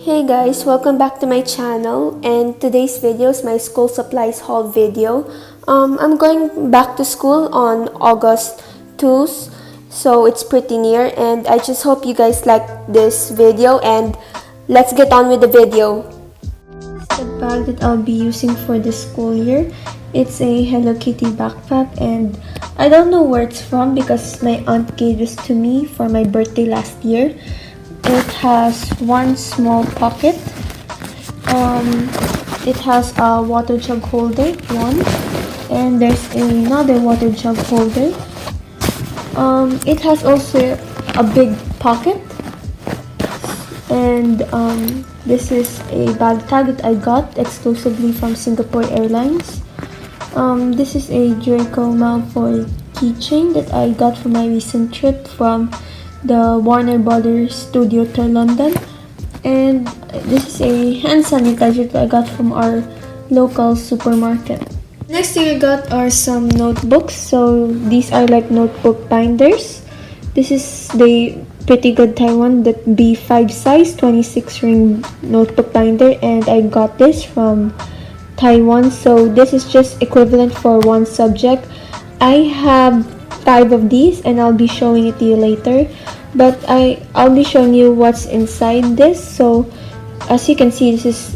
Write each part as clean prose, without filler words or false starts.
Hey guys, welcome back to my channel, and today's video is my school supplies haul video. I'm going back to school on August 2, so it's pretty near, and I just hope you guys like this video, and let's get on with the video. This is the bag that I'll be using for this school year. It's a Hello Kitty backpack, and I don't know where it's from because my aunt gave this to me for my birthday last year. It has one small pocket. It has a water jug holder, one, and there's another water jug holder. It has also a big pocket, and this is a bag tag that I got exclusively from Singapore Airlines. This is a Draco Malfoy keychain that I got for my recent trip from the Warner Brothers studio to London, and this is a hand sanitizer that I got from our local supermarket. Next thing I got are some notebooks. So these are like notebook binders. This is the pretty good Taiwan, that B5 size 26 ring notebook binder, and I got this from Taiwan. So this is just equivalent for one subject. I have 5 of these and I'll be showing it to you later, but I'll be showing you what's inside this. So as you can see, this is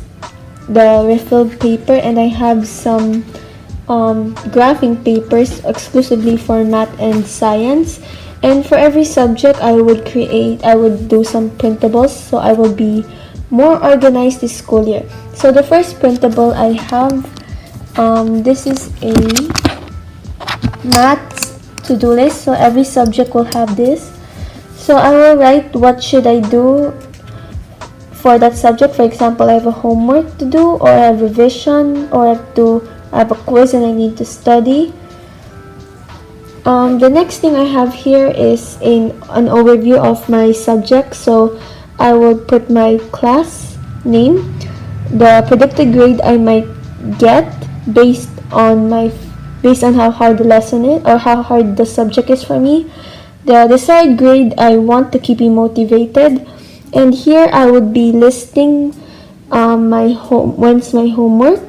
the refilled paper, and I have some graphing papers exclusively for math and science, and for every subject I would do some printables, so I will be more organized this school year. So the first printable I have, this is a math to-do list, so every subject will have this. So I will write what should I do for that subject. For example, I have a homework to do, or I have revision, or I have a quiz and I need to study. The next thing I have here is an overview of my subject. So I will put my class name, the predicted grade I might get based on how hard the lesson is or how hard the subject is for me, the desired grade I want to keep me motivated, and here I would be listing when's my homework,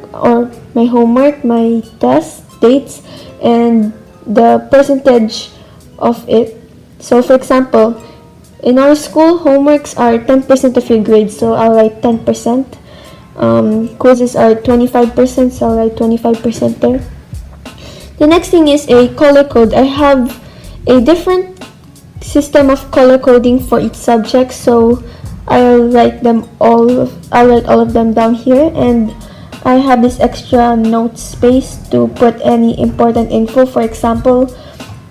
my test dates, and the percentage of it. So for example, in our school, homeworks are 10% of your grade, so I'll write 10%. Quizzes are 25%, so I'll write 25% there. The next thing is a color code. I have a different system of color coding for each subject, so I'll write all of them down here, and I have this extra note space to put any important info. For example,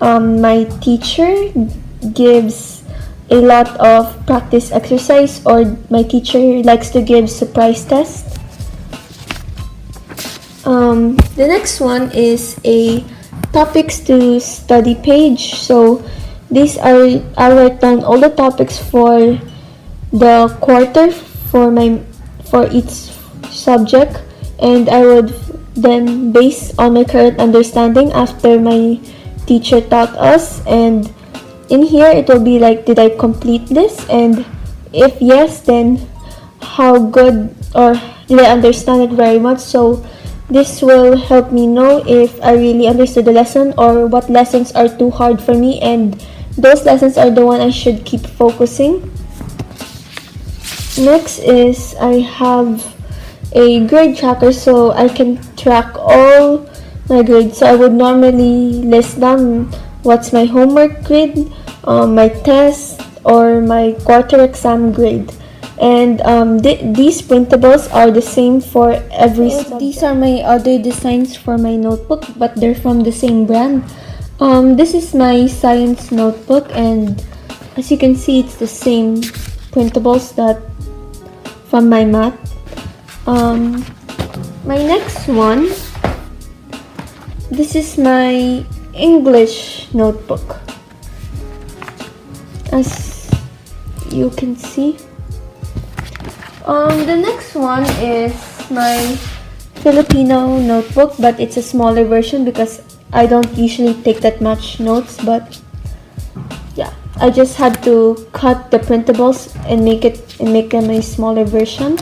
my teacher gives a lot of practice exercise, or my teacher likes to give surprise tests. The next one is a topics to study page. So I'll write down all the topics for the quarter for each subject, and I would then base on my current understanding after my teacher taught us, and in here it will be like, did I complete this, and if yes, then how good, or did I understand it very much. So this will help me know if I really understood the lesson, or what lessons are too hard for me, and those lessons are the one I should keep focusing. Next is I have a grade tracker, so I can track all my grades. So I would normally list down what's my homework grade, my test, or my quarter exam grade. And these printables are the same for every subject. These are my other designs for my notebook, but they're from the same brand. This is my science notebook, and as you can see, it's the same printables that from my math. My next one, this is my English notebook. As you can see. The next one is my Filipino notebook, but it's a smaller version because I don't usually take that much notes, but yeah. I just had to cut the printables and make them a smaller version.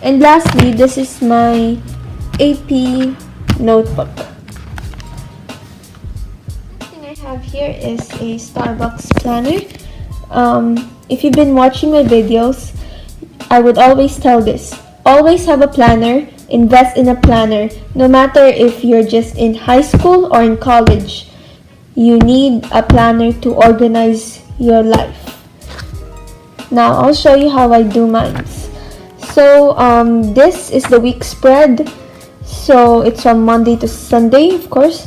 And lastly, this is my AP notebook. The thing I have here is a Starbucks planner. If you've been watching my videos, I would always tell this. Always have a planner, invest in a planner. No matter if you're just in high school or in college, you need a planner to organize your life. Now, I'll show you how I do mine. So, this is the week spread. So, it's from Monday to Sunday, of course.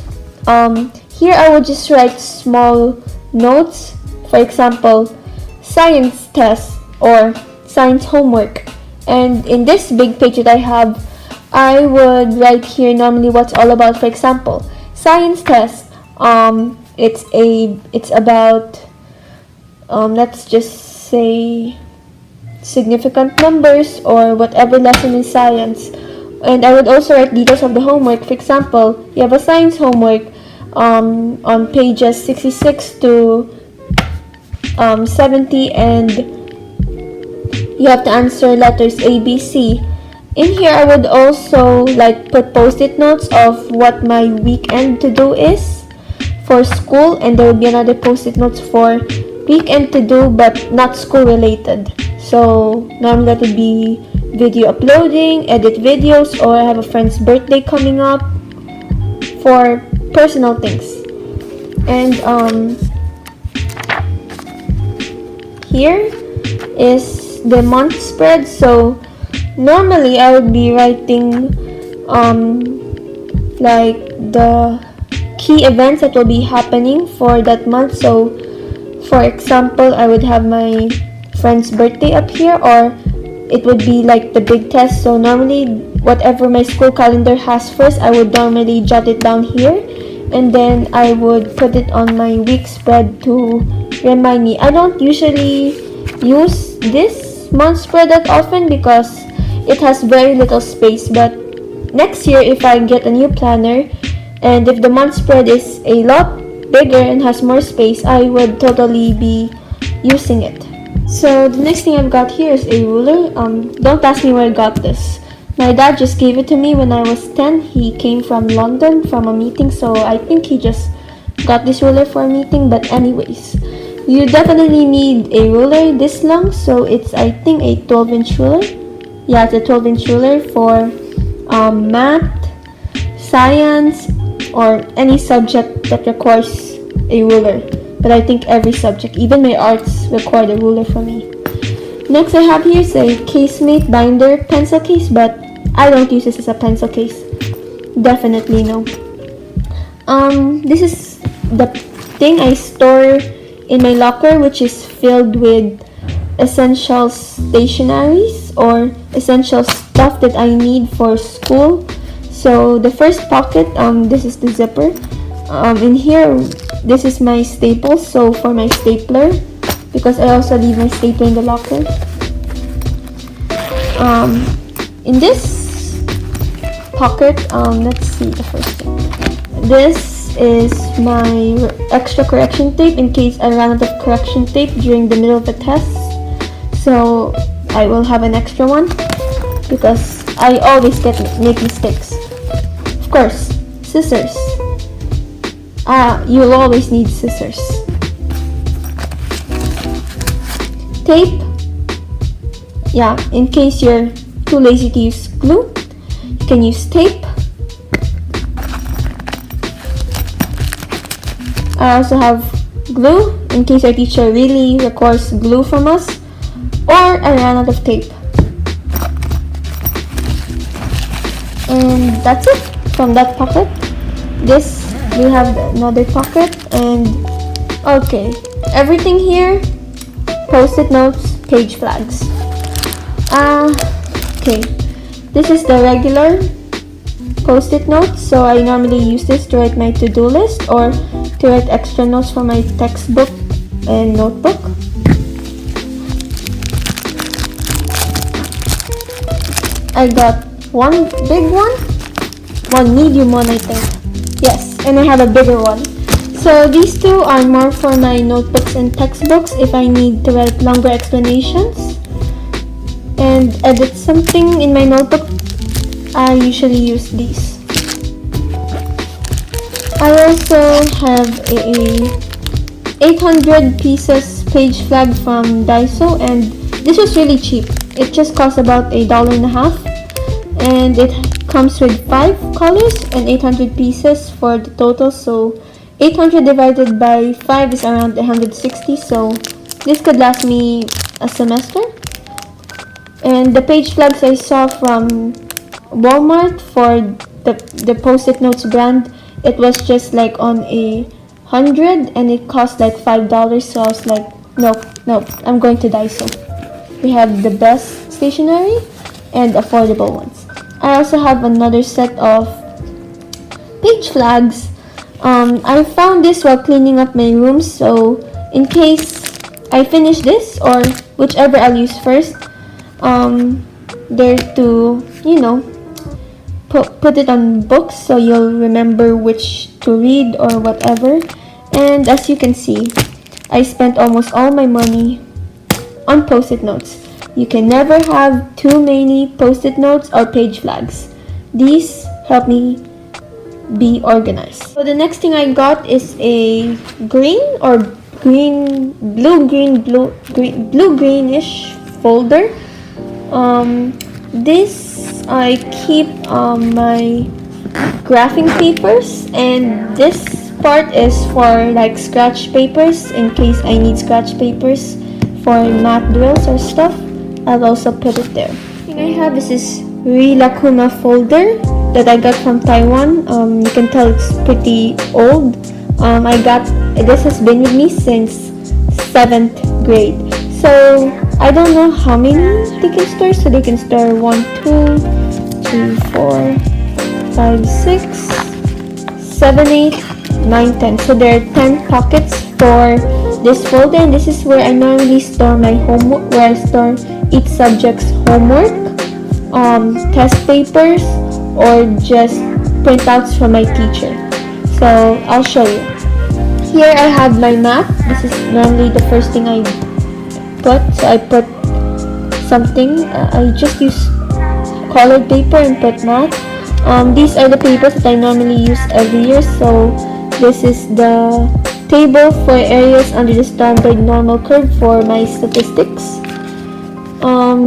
Here I will just write small notes. For example, science test or science homework. And in this big page that I have, I would write here normally what's all about. For example, science test. It's about let's just say significant numbers or whatever lesson in science. And I would also write details of the homework. For example, you have a science homework on pages 66 to 70, and you have to answer letters A, B, C. In here, I would also put post-it notes of what my weekend to do is for school, and there will be another post-it notes for weekend to do but not school related. So normally that would be video uploading, edit videos, or I have a friend's birthday coming up, for personal things. And here is the month spread. So normally I would be writing the key events that will be happening for that month. So for example, I would have my friend's birthday up here, or it would be the big test. So normally whatever my school calendar has first, I would normally jot it down here, and then I would put it on my week spread to remind me. I don't usually use this month spread that often because it has very little space, but next year if I get a new planner and if the month spread is a lot bigger and has more space, I would totally be using it. So the next thing I've got here is a ruler. Don't ask me where I got this. My dad just gave it to me when I was 10. He came from London from a meeting, so I think he just got this ruler for a meeting. But anyways, you definitely need a ruler this long. So it's, I think, a 12-inch ruler. Yeah, it's a 12-inch ruler for math, science, or any subject that requires a ruler. But I think every subject, even my arts, required a ruler for me. Next I have here is a Casemate binder pencil case, but I don't use this as a pencil case. Definitely no. This is the thing I store in my locker, which is filled with essential stationaries or essential stuff that I need for school. So the first pocket, this is the zipper. In here, this is my staples, so for my stapler, because I also leave my stapler in the locker. In this pocket, let's see the first thing. This is my extra correction tape in case I run out of correction tape during the middle of the test. So I will have an extra one because I always make mistakes. Of course, scissors. You'll always need scissors. Tape. Yeah, in case you're too lazy to use glue, you can use tape. I also have glue in case our teacher really requires glue from us, or I ran out of tape. And that's it from that pocket. This, we have another pocket, and okay, everything here, post-it notes, page flags. Okay, this is the regular post-it notes, so I normally use this to write my to-do list or to write extra notes for my textbook and notebook. I got one big one medium one, I think. Yes, and I have a bigger one. So these two are more for my notebooks and textbooks if I need to write longer explanations and edit something in my notebook. I usually use these. I also have a 800 pieces page flag from Daiso, and this was really cheap. It just cost about $1.50, and it comes with 5 colors and 800 pieces for the total. So 800 divided by 5 is around 160, so this could last me a semester. And the page flags I saw from Walmart for the Post-it Notes brand, it was just like on 100 and it cost like $5, so I was like, nope, I'm going to Daiso. We have the best stationery and affordable ones. I also have another set of page flags. I found this while cleaning up my room, so in case I finish this or whichever I'll use first, there to, put it on books so you'll remember which to read or whatever. And as you can see, I spent almost all my money on Post-it notes. You can never have too many Post-it notes or page flags. These help me be organized. So the next thing I got is a blue-greenish folder. This I keep my graphing papers, and this part is for like scratch papers in case I need scratch papers for math drills or stuff. I'll also put it there. The thing I have is this Rilakuna folder that I got from Taiwan. You can tell it's pretty old. This has been with me since 7th grade. So I don't know how many they can store. So they can store 1, 2, 3, 4, 5, 6, 7, 8, 9, 10. So there are 10 pockets for this folder, and this is where I normally store my homework, where I store each subject's homework, test papers, or just printouts from my teacher. So I'll show you. Here I have my map. This is normally the first thing I put. So I put something. I just use colored paper and put math. These are the papers that I normally use every year. So this is the table for areas under the standard normal curve for my statistics.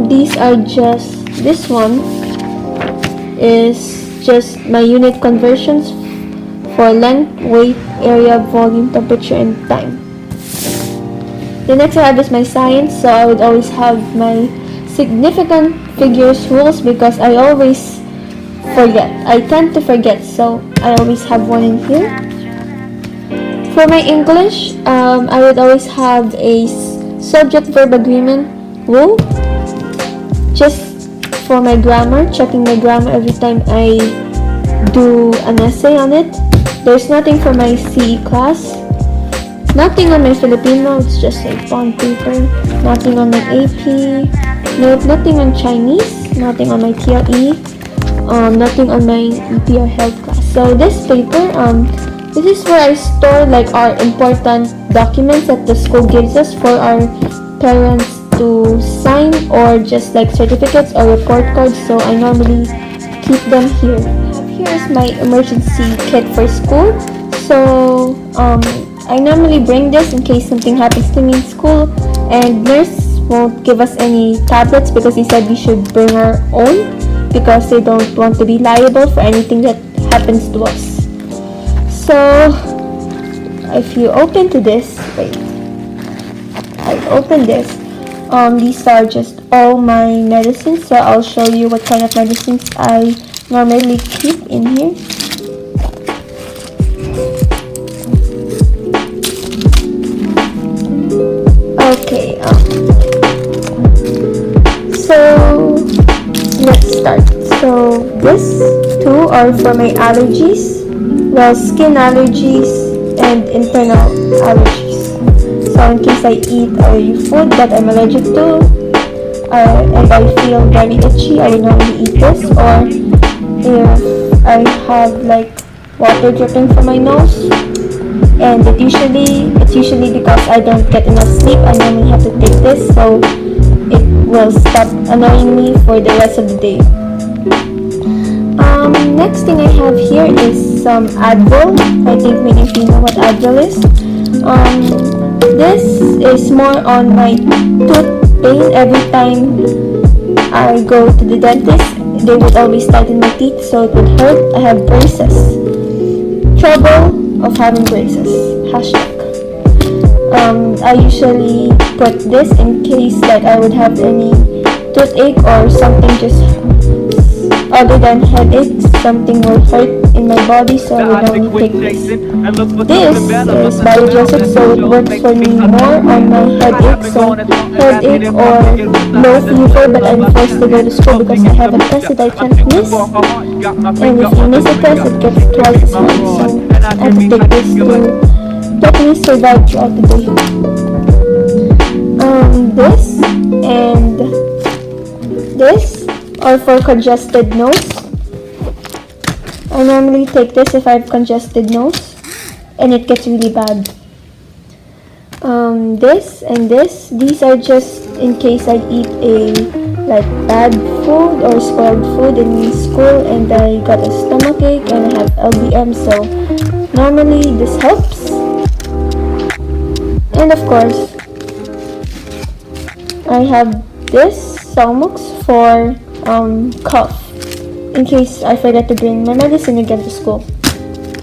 These are just, this one is just my unit conversions for length, weight, area, volume, temperature, and time. The next I have is my science, so I would always have my significant figures rules because I always forget. I tend to forget, so I always have one in here. For my English, I would always have a subject-verb agreement rule just for my grammar, checking my grammar every time I do an essay on it. There's nothing for my CE class, nothing on my Filipino, it's just a bond paper, nothing on my AP, nothing on Chinese, nothing on my TLE, nothing on my EP or health class. So this paper, this is where I store like our important documents that the school gives us for our parents to sign, or just like certificates or report cards. So I normally keep them here. Here's my emergency kit for school. So I normally bring this in case something happens to me in school, and nurse won't give us any tablets because he said we should bring our own because they don't want to be liable for anything that happens to us. So if you open to this, wait, I open this. These are just all my medicines, so I'll show you what kind of medicines I normally keep in here. Okay, so let's start. So this two are for my allergies, well, skin allergies and internal allergies. So in case I eat a food that I'm allergic to, and I feel very itchy, I would normally eat this. Or if I have like water dripping from my nose and it's usually because I don't get enough sleep. I normally have to take this, so it will stop annoying me for the rest of the day. Next thing I have here is some Advil. I think many of you know what Advil is. This is more on my tooth pain. Every time I go to the dentist, they would always tighten my teeth, so it would hurt. I have braces. Trouble of having braces. Hashtag. I usually put this in case that I would have any toothache or something just other than headaches, something will hurt in my body, so I would only take this. This is biologic, so it works for me more on my headache, so headache or low fever, but I'm forced to go to school because I have a test that I can't miss, and if you miss a test, it gets twice as much, so I have to take this to let me survive throughout the day. This and this are for congested nose. I normally take this if I have congested nose and it gets really bad. This and this, these are just in case I eat a bad food or spoiled food in school and I got a stomachache and I have LBM, so normally this helps. And of course, I have this Salmux for cough, in case I forget to bring my medicine again to school.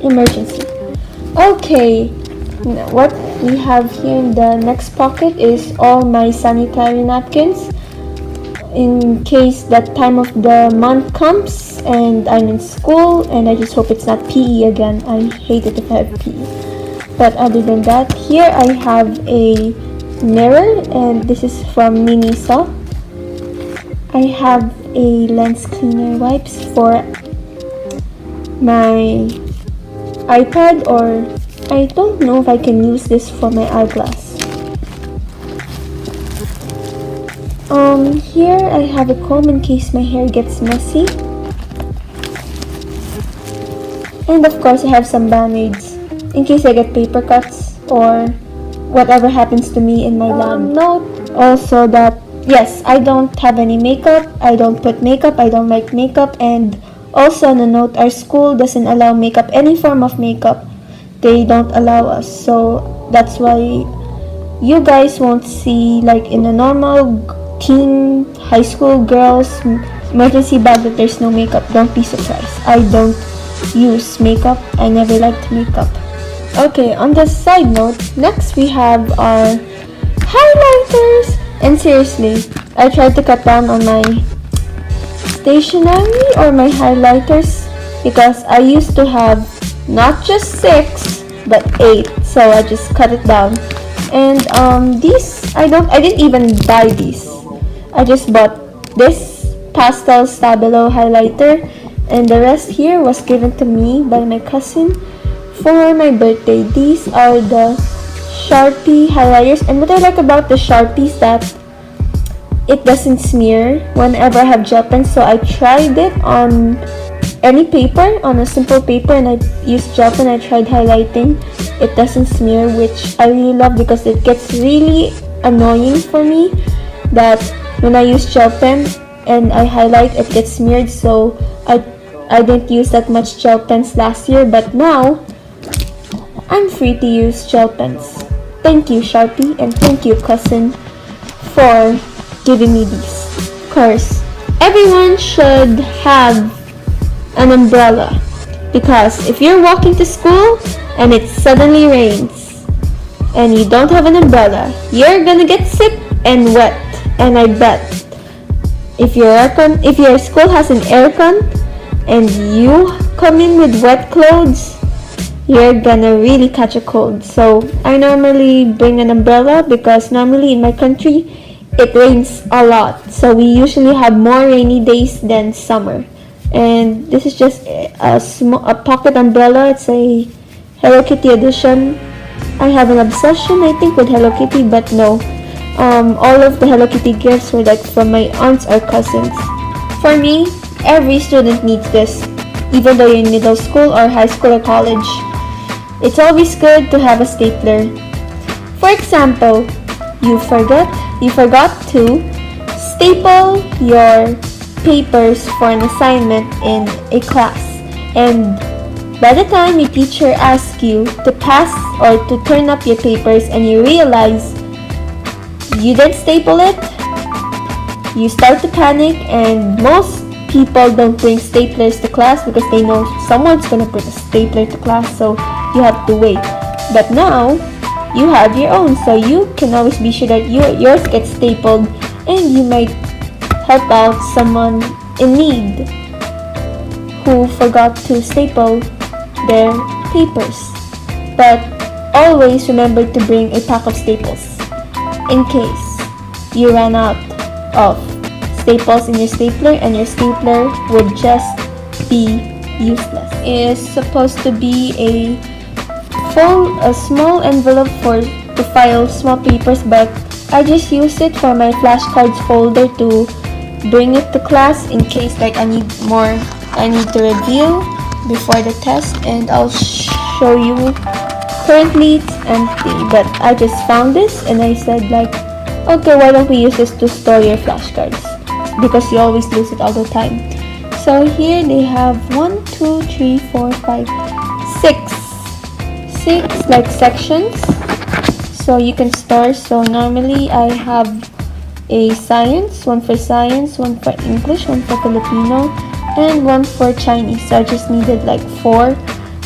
Emergency. Okay, what we have here in the next pocket is all my sanitary napkins, in case that time of the month comes and I'm in school and I just hope it's not PE again. I hate it if I have PE. But other than that, here I have a mirror, and this is from Miniso. I have a lens cleaner wipes for my iPad, or I don't know if I can use this for my eyeglass. Here I have a comb in case my hair gets messy. And of course I have some band-aids in case I get paper cuts or whatever happens to me in my lab. Note also that yes, I don't have any makeup, I don't put makeup, I don't like makeup, and also on a note, our school doesn't allow makeup, any form of makeup, they don't allow us, so that's why you guys won't see in a normal teen, high school girls emergency bag that there's no makeup. Don't be surprised. I don't use makeup, I never liked makeup. Okay, on the side note, next we have our highlighters. And seriously, I tried to cut down on my stationery or my highlighters because I used to have not just 6 but 8, so I just cut it down. And these I didn't even buy these. I just bought this pastel Stabilo highlighter, and the rest here was given to me by my cousin for my birthday. These are the Sharpie highlighters, and what I like about the Sharpie is that it doesn't smear whenever I have gel pens, so I tried it on any paper, on a simple paper, and I used gel pen. I tried highlighting, it doesn't smear, which I really love because it gets really annoying for me that when I use gel pen and I highlight, it gets smeared, so I didn't use that much gel pens last year, but now I'm free to use gel pens. Thank you, Sharpie, and thank you, cousin, for giving me these. Of course, everyone should have an umbrella, because if you're walking to school and it suddenly rains and you don't have an umbrella, you're gonna get sick and wet. And I bet if your school has an aircon and you come in with wet clothes, you're gonna really catch a cold. So I normally bring an umbrella because normally in my country it rains a lot, so we usually have more rainy days than summer. And this is just a pocket umbrella. It's a Hello Kitty edition. I have an obsession, I think, with Hello Kitty, but no, all of the Hello Kitty gifts were from my aunts or cousins. For me, every student needs this, even though you're in middle school or high school or college. it's always good to have a stapler. For example, you forgot to staple your papers for an assignment in a class, and by the time your teacher asks you to pass or to turn up your papers and you realize you didn't staple it, you start to panic, and most people don't bring staplers to class because they know someone's gonna put a stapler to class, so you have to wait. But now, you have your own, so you can always be sure that yours gets stapled, and you might help out someone in need who forgot to staple their papers. But always remember to bring a pack of staples in case you run out of staples in your stapler and your stapler would just be useless. It's supposed to be a small envelope to file small papers, but I just use it for my flashcards folder to bring it to class in case like I need to review before the test, and I'll show you. Currently it's empty, but I just found this and I said like, okay, why don't we use this to store your flashcards, because you always lose it all the time. So here they have 1, 2, 3, 4, 5, 6 like sections, so you can store. So normally I have a science, one for science, one for English, one for Filipino, and one for Chinese. So I just needed like 4,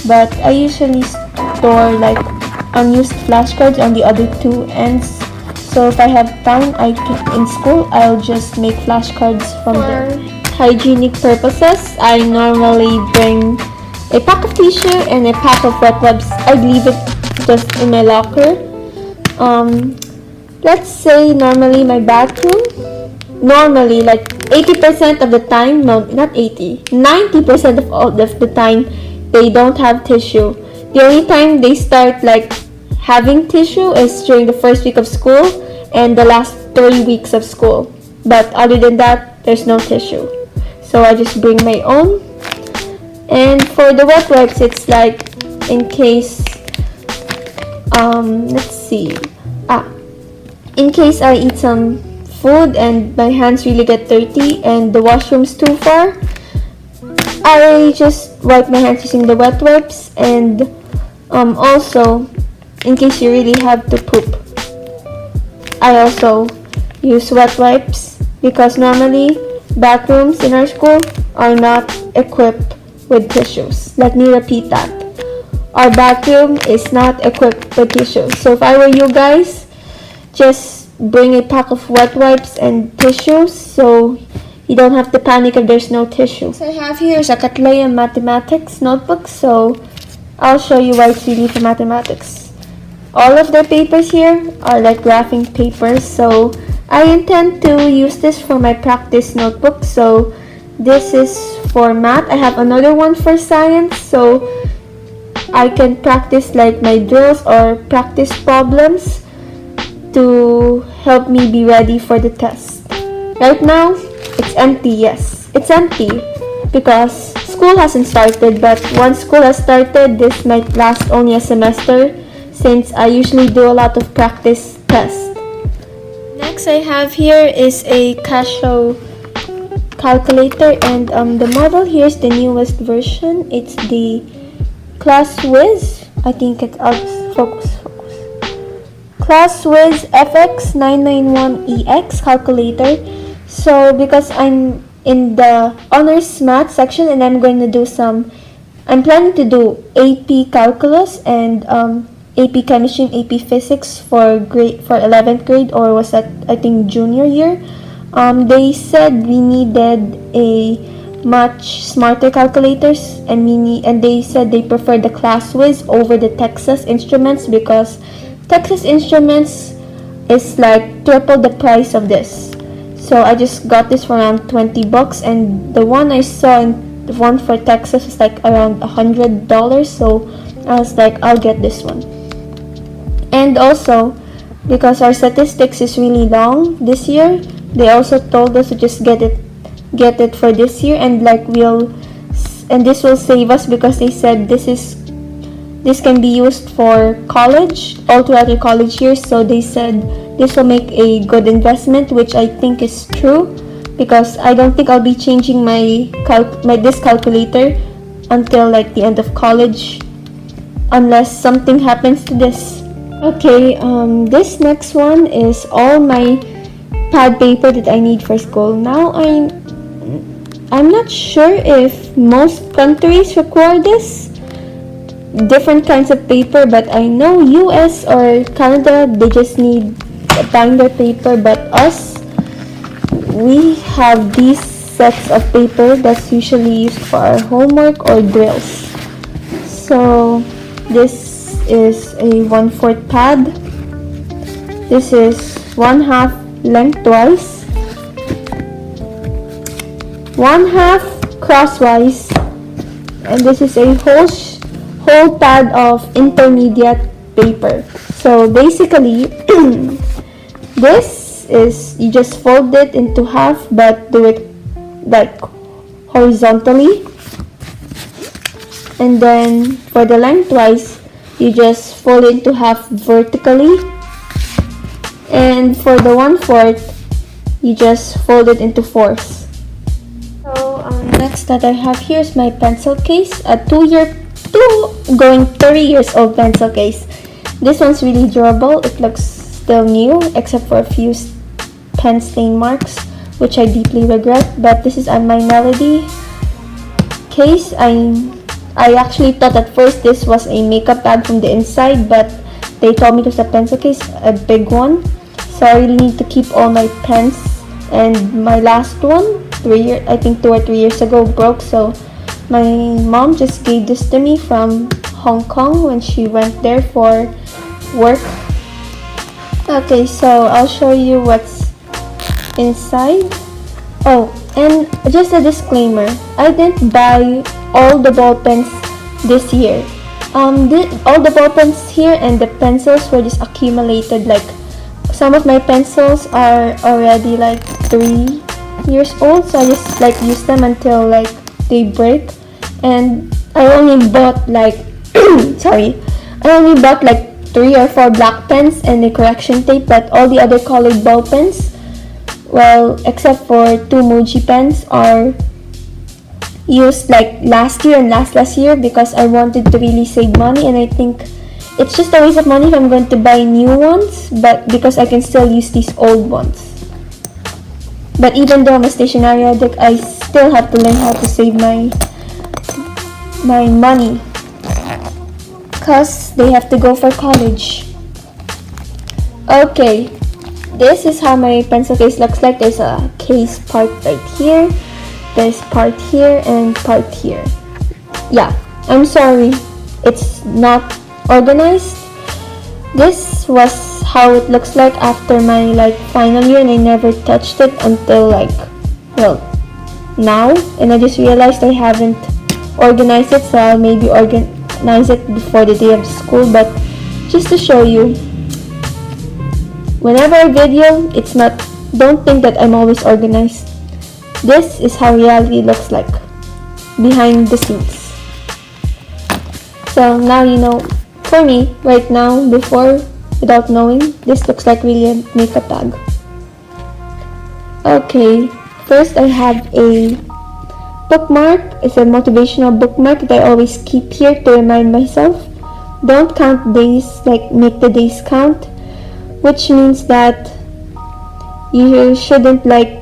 but I usually store like unused flashcards on the other 2 ends. So if I have time, in school, I'll just make flashcards from there. For hygienic purposes, I normally bring a pack of tissue and a pack of wet wipes. I leave it just in my locker. Let's say normally my bathroom, like 80% of the time, no, not 80, 90% of all of the time, they don't have tissue. The only time they start like having tissue is during the first week of school and the last 3 weeks of school. But other than that, there's no tissue. So I just bring my own. And for the wet wipes, it's like in case, in case I eat some food and my hands really get dirty and the washroom's too far, I just wipe my hands using the wet wipes. And also, in case you really have to poop, I also use wet wipes, because normally bathrooms in our school are not equipped with tissues. Let me repeat that. Our bathroom is not equipped with tissues. So if I were you guys, just bring a pack of wet wipes and tissues so you don't have to panic if there's no tissue. So I have here is a Attila mathematics notebook, so I'll show you why it's really for mathematics. All of the papers here are like graphing papers, so I intend to use this for my practice notebook. So this is for math. I have another one for science, so I can practice like my drills or practice problems to help me be ready for the test. Right now, it's empty. Yes, it's empty because school hasn't started, but once school has started, this might last only a semester since I usually do a lot of practice tests. Next I have here is a Casio calculator, and the model here is the newest version. It's the ClassWiz. I think it's focus. ClassWiz FX991EX calculator. So because I'm in the honors math section and I'm planning to do AP calculus and AP chemistry and AP physics for 11th grade, or was that I think junior year. They said we needed a much smarter calculators, and they said they prefer the ClassWiz over the Texas Instruments, because Texas Instruments is like triple the price of this. So I just got this for around $20, and the one I saw the one for Texas is like around $100, so I was like, I'll get this one. And also, because our statistics is really long this year, they also told us to just get it for this year, and like this will save us, because they said this is this can be used for college, all throughout your college years. So they said this will make a good investment, which I think is true, because I don't think I'll be changing my this calculator until like the end of college, unless something happens to this. Okay, this next one is all my pad paper that I need for school. Now I'm not sure if most countries require this, different kinds of paper, but I know US or Canada, they just need a binder paper, but us, we have these sets of paper that's usually used for our homework or drills. So this is a 1/4 pad. This is 1/2 lengthwise, 1/2 crosswise, and this is a whole pad of intermediate paper. So basically, this is, you just fold it into half, but do it like horizontally, and then for the lengthwise, you just fold it into half vertically, and for the 1/4, you just fold it into fours. So next that I have here is my pencil case, a 2 going 3 years old pencil case. This one's really durable. It looks still new, except for a few pen stain marks, which I deeply regret. But this is my Melody case. I actually thought at first this was a makeup bag from the inside, but they told me it was a pencil case, a big one. So I really need to keep all my pens, and my last one, I think 2 or 3 years ago, broke. So my mom just gave this to me from Hong Kong when she went there for work. Okay, so I'll show you what's inside. Oh, and just a disclaimer, I didn't buy all the ball pens this year. All the ball pens here and the pencils were just accumulated. Like, some of my pencils are already like 3 years old, so I just like use them until like they break. And I only bought like I only bought like 3 or 4 black pens and a correction tape, but all the other colored ball pens, well, except for 2 Muji pens, are used like last year and last year, because I wanted to really save money, and I think it's just a waste of money if I'm going to buy new ones, but because I can still use these old ones. But even though I'm a stationery addict, I still have to learn how to save my money, because they have to go for college. Okay, this is how my pencil case looks like. There's a case part right here, there's part here, and part here. Yeah, I'm sorry, it's not organized. This was how it looks like after my like final year, and I never touched it until like, well, now, and I just realized I haven't organized it, so I'll maybe organize it before the day of school. But just to show you, whenever I video, it's not, don't think that I'm always organized. This is how reality looks like behind the scenes. So now you know. For me, right now, before, without knowing, this looks like really a makeup bag. Okay, first I have a bookmark. It's a motivational bookmark that I always keep here to remind myself. Don't count days, like make the days count, which means that you shouldn't like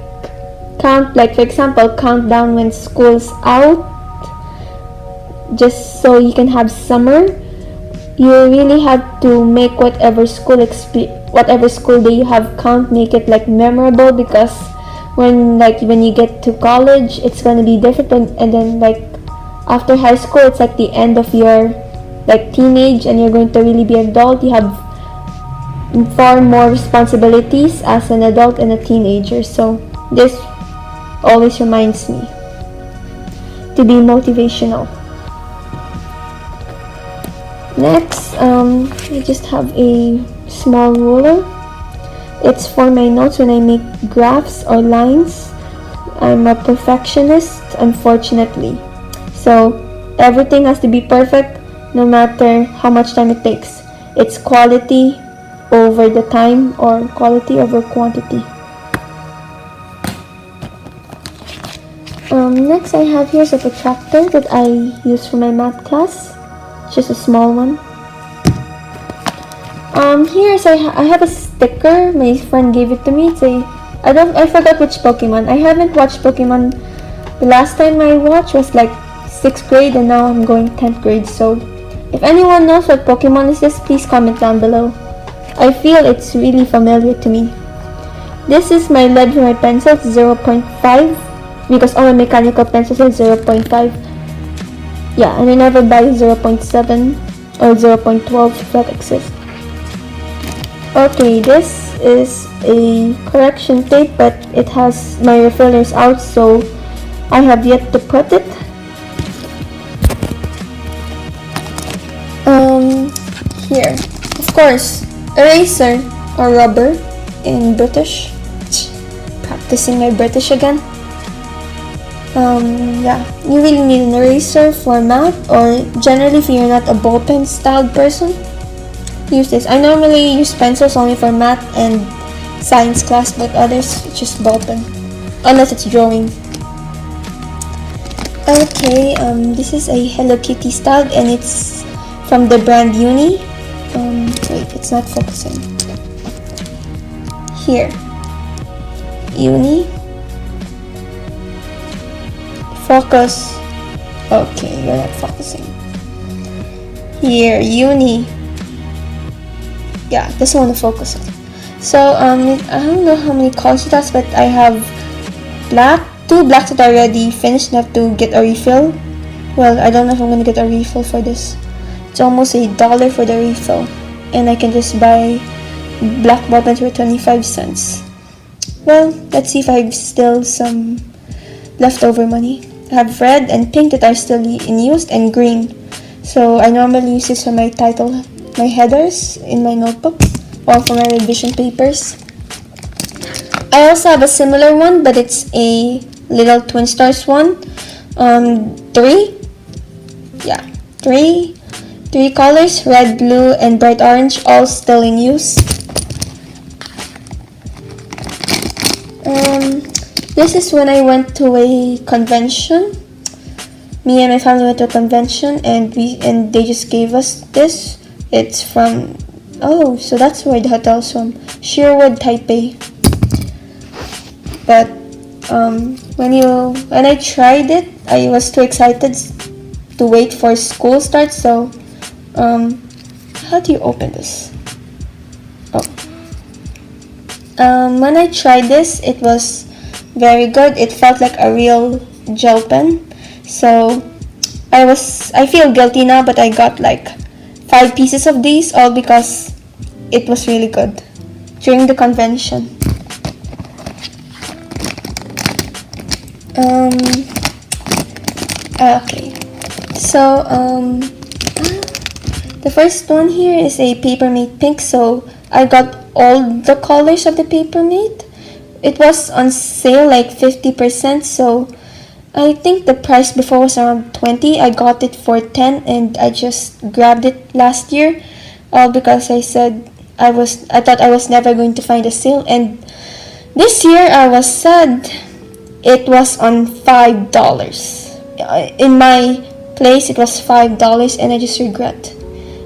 count, like for example, count down when school's out, just so you can have summer. You really have to make whatever school day you have count, make it like memorable, because when you get to college, it's gonna be different, and then like after high school, it's like the end of your like teenage, and you're going to really be an adult. You have far more responsibilities as an adult and a teenager, so this always reminds me to be motivational. Next, I just have a small ruler. It's for my notes when I make graphs or lines. I'm a perfectionist, unfortunately. So everything has to be perfect no matter how much time it takes. It's quality over the time or quality over quantity. Next I have here's a protractor that I use for my math class. Just a small one. Here's I have a sticker. My friend gave it to me. It's I forgot which Pokemon. I haven't watched Pokemon. The last time I watched was like 6th grade, and now I'm going 10th grade. So if anyone knows what Pokemon is this, please comment down below. I feel it's really familiar to me. This is my lead for my pencil. It's 0.5 because all my mechanical pencils are 0.5. Yeah, and I never buy 0.7 or 0.12 if that exists. Okay, this is a correction tape, but it has my refillers out, so I have yet to put it. Here, of course, eraser or rubber in British. Practicing my British again. Yeah, you really need an eraser for math, or generally if you're not a ballpen styled person, use this. I normally use pencils only for math and science class, but others just ballpen, unless it's drawing. Okay, this is a Hello Kitty style, and it's from the brand Uni. Wait, it's not focusing. Here, Uni. Focus. Okay, you're not focusing. Here, Uni. Yeah, this one to focus on. So I don't know how many colors it has, but I have black, 2 blacks that are already finished, enough to get a refill. Well, I don't know if I'm gonna get a refill for this. It's almost $1 for the refill, and I can just buy black ball pens for 25 cents. Well, let's see if I have still some leftover money. I have red and pink that are still in use, and green. So I normally use this for my title, my headers in my notebook, or for my revision papers. I also have a similar one, but it's a little twin stars one. 3 colors, red, blue, and bright orange, all still in use. This is when I went to a convention. Me and my family went to a convention, and they just gave us this. It's from, oh, so that's where the hotel's from, Sherwood, Taipei. But when I tried it, I was too excited to wait for school start. So how do you open this? Oh, when I tried this, it was very good. It felt like a real gel pen. So I feel guilty now, but I got like 5 pieces of these, all because it was really good during the convention. Okay, so the first one here is a Papermate Pink. So I got all the colors of the Papermate. It was on sale like 50%, so I think the price before was around 20. I got it for 10, and I just grabbed it last year, all because I said I thought I was never going to find a sale, and this year I was sad. It was on $5. In my place it was $5, and I just regret.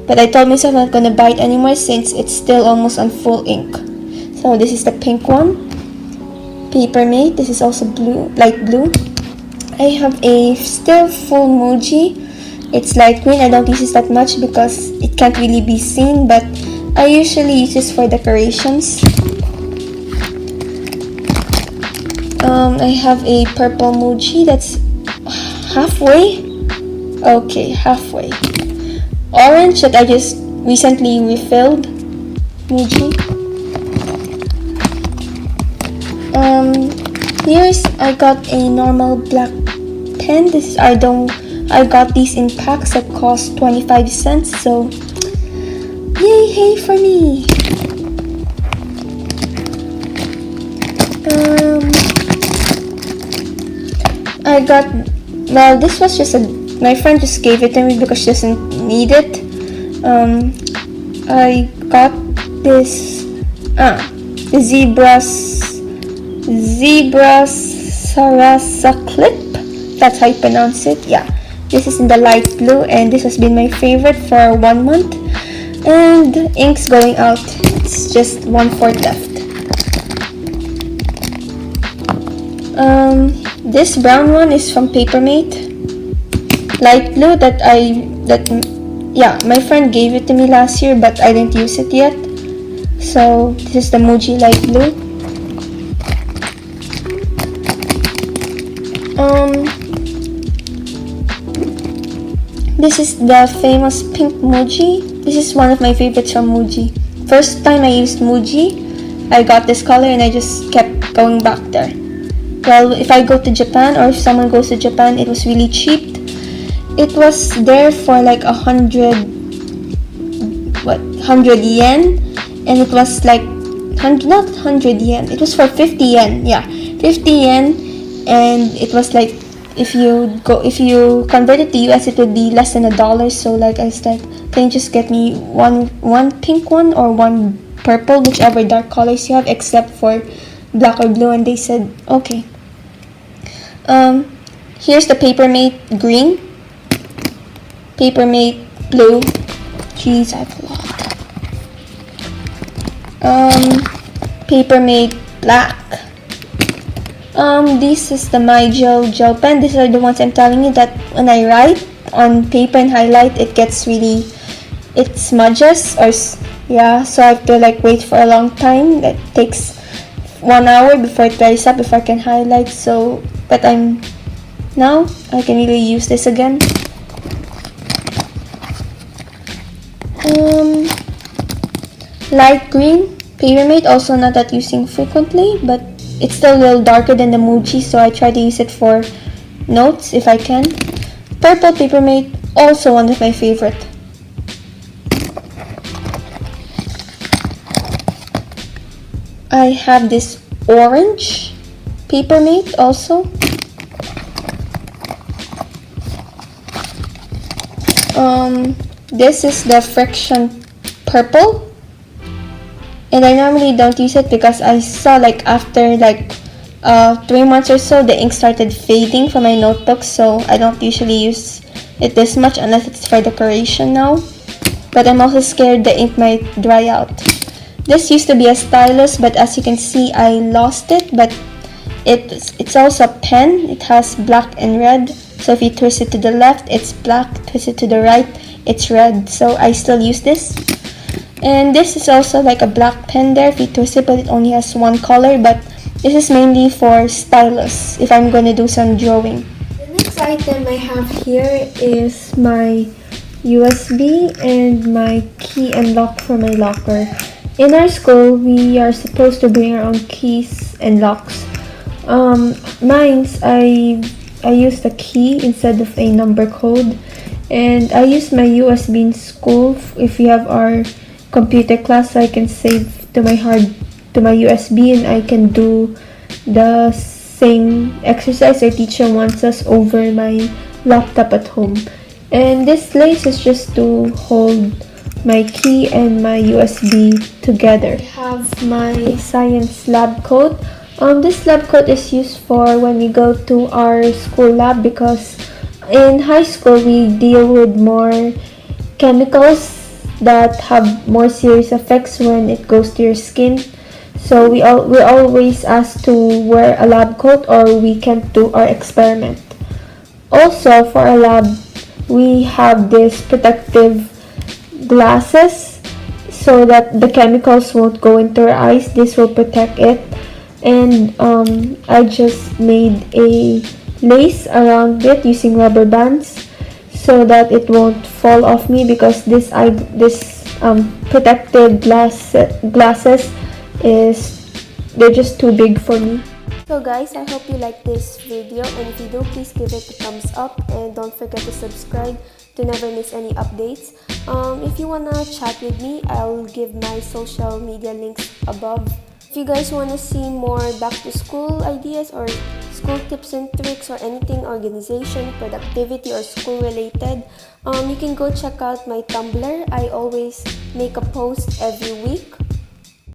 But I told myself I'm not gonna buy it anymore since it's still almost on full ink. So this is the pink one, Papermate. This is also blue, light blue. I have a still full Muji. It's light green. I don't use this that much because it can't really be seen, but I usually use this for decorations. I have a purple Muji that's halfway. Okay, halfway. Orange that I just recently refilled. Muji. Here's I got a normal black pen. I got these in packs that cost 25 cents. So yay, hey for me. I got, well, this was just my friend just gave it to me because she doesn't need it. I got this the zebra sarasa clip. That's how you pronounce it. Yeah, this is in the light blue, and this has been my favorite for 1 month. And ink's going out. It's just 1/4 left. This brown one is from Papermate. Light blue my friend gave it to me last year, but I didn't use it yet. So this is the Muji light blue. This is the famous pink Muji. This is one of my favorites from Muji. First time I used Muji, I got this color and I just kept going back there. Well, if I go to Japan, or if someone goes to Japan, it was really cheap. It was there for like 100 yen, and it was like not 100 yen. It was for 50 yen. Yeah, 50 yen, and it was like if you convert it to US, it would be less than $1. So like I said, can you just get me one pink one or one purple, whichever dark colors you have, except for black or blue? And they said okay. Here's the Papermate green, Papermate blue. Jeez, I have a lot. Papermate black. This is the My Gel pen. These are the ones I'm telling you that when I write on paper and highlight, it smudges, or yeah, so I have to like wait for a long time. That takes 1 hour before it dries up, before I can highlight. So, but now I can really use this again. Light green, Papermate, also not that using frequently, but it's still a little darker than the Muji, so I try to use it for notes if I can. Purple Papermate, also one of my favorite. I have this orange Papermate also. This is the Friction purple, and I normally don't use it because I saw like after like 3 months or so, the ink started fading from my notebooks, so I don't usually use it this much unless it's for decoration now. But I'm also scared the ink might dry out. This used to be a stylus, but as you can see, I lost it. But it's also a pen. It has black and red, so if you twist it to the left, it's black. Twist it to the right, it's red. So I still use this. And this is also like a black pen there if you twist it, but it only has one color. But this is mainly for stylus if I'm going to do some drawing. The next item I have here is my USB and my key and lock for my locker. In our school, we are supposed to bring our own keys and locks. Mine's, I use the key instead of a number code, and I use my USB in school if we have our computer class, so I can save to my USB, and I can do the same exercise our teacher wants us over my laptop at home. And this lace is just to hold my key and my USB together. I have my science lab coat. This lab coat is used for when we go to our school lab, because in high school we deal with more chemicals that have more serious effects when it goes to your skin. So we're always asked to wear a lab coat or we can't do our experiment. Also, for our lab, we have this protective glasses so that the chemicals won't go into our eyes. This will protect it. And I just made a lace around it using rubber bands so that it won't fall off me, because this protective glasses they're just too big for me. So guys, I hope you like this video, and if you do, please give it a thumbs up and don't forget to subscribe to never miss any updates. If you wanna chat with me, I'll give my social media links above. If you guys wanna see more back to school ideas or school tips and tricks or anything organization, productivity, or school related, you can go check out my Tumblr. I always make a post every week.